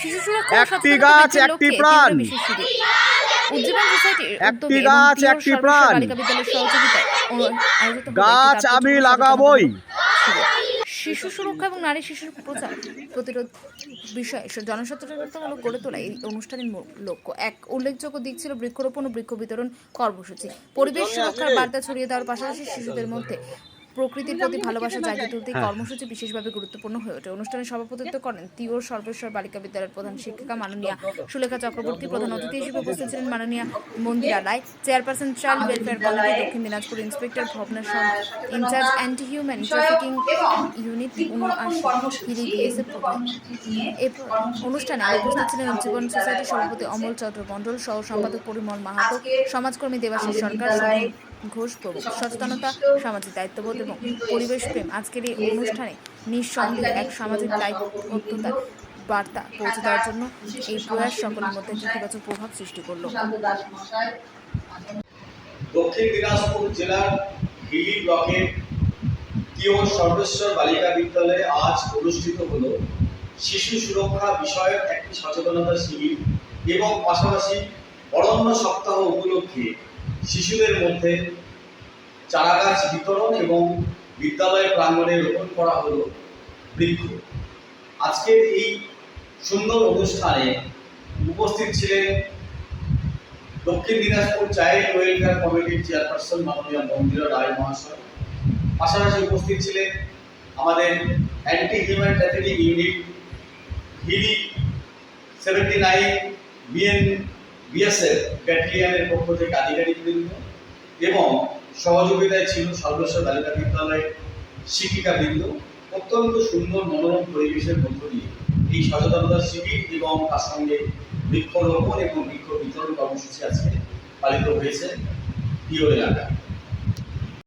শিশু সুরক্ষা ও একটি সচেতনতা গাছ বৃদ্ধির একটি লক্ষ্যে প্রাণ। তীব্র বিশেষ শিবির উজ্জীবন সোসাইটির একটি উদ্যোগে এবং গাছ পিওর একটি সর্বেশ্বর প্রাণ। বালিকা বিদ্যালয়ের সহযোগিতায় আয়োজিত হলো একটি গাছ আমি তাৎপর্যপূর্ণ লাগাবই। সচেতনতামূলক শিবির। শিশু সুরক্ষা এবং নারী শিশুর প্রতিরোধ বিষয়ে জনসচেতনতামূলক গড়ে তোলা এই অনুষ্ঠানের মূল লক্ষ্য। এক উল্লেখযোগ্য দিক ছিল বৃক্ষরোপণ ও বৃক্ষ বিতরণ কর্মসূচি। পরিবেশ সুরক্ষার বার্তা ছড়িয়ে দেওয়ার পাশাপাশি শিশুদের মধ্যে প্রকৃতির প্রতি ভালোবাসা জাগিয়ে তুলতে এই কর্মসূচি বিশেষভাবে গুরুত্বপূর্ণ হয়ে ওঠে। অনুষ্ঠানে সভাপতিত্ব করেন তিওর সর্বেশ্বর বালিকা বিদ্যালয়ের প্রধান শিক্ষিকা মাননীয়া সুলেখা চক্রবর্তী। প্রধান অতিথি হিসেবে উপস্থিত ছিলেন মাননীয়া Mandira Roy, chairperson child welfare committee Dakshin Dinajpur, inspector Bhavana Sharma, incharge anti human trafficking unit ৭৯ Hili BSF প্রধান। এরপর অনুষ্ঠানে আরও উপস্থিত ছিলেন উজ্জীবন সোসাইটির সভাপতি অমল চন্দ্র মণ্ডল, সহ সম্পাদক পরিমল মাহাতো, সমাজকর্মী দেবাশিস সরকার, শোভন ঘোষ প্রমুখ। সচেতনতা, সামাজিক দায়িত্ববোধ এবং পরিবেশ প্রেম আজকের এই অনুষ্ঠানে নিঃসন্দেহে এক সামাজিক দায়বদ্ধতার বার্তা পৌঁছে দেওয়ার জন্য এই প্রয়াস সকলের মধ্যে ইতিবাচক প্রভাব সৃষ্টি করল। দক্ষিণ দিনাজপুর জেলার হিলি ব্লকের তিওর সর্বেশ্বর বালিকা বিদ্যালয়ে আজ অনুষ্ঠিত হলো শিশু সুরক্ষা বিষয়ক একটি সচেতনতা শিবির এবং পাশাপাশি অরণ্য সপ্তাহ উপলক্ষে শিশুদের মধ্যে চারাগাছ বিতরণ এবং বিদ্যালয় প্রাঙ্গণে রোপণ করা হলো বৃক্ষ। আজকের এই সুন্দর অনুষ্ঠানে উপস্থিত ছিলেন দক্ষিণ দিনাজপুর চাইল্ড ওয়েলফেয়ার কমিটির চেয়ারপারসন মাননীয়া মন্দিরা রায় মহাশয়, পাশাপাশি উপস্থিত ছিলেন আমাদের anti human trafficking unit Hili 79 BSF ব্যাটালিয়নের পক্ষ থেকে আধিকারিকবৃন্দ এবং সহযোগিতায় ছিল সর্বেশ্বর বালিকা বিদ্যালয়ের শিক্ষিকাবৃন্দ। অত্যন্ত সুন্দর মনোরম পরিবেশের মধ্য দিয়ে এই সচেতনতা শিবির এবং তার সঙ্গে বৃক্ষরোপণ এবং বৃক্ষ বিতরণ কর্মসূচি আজকে পালিত হয়েছে তিওর এলাকায়।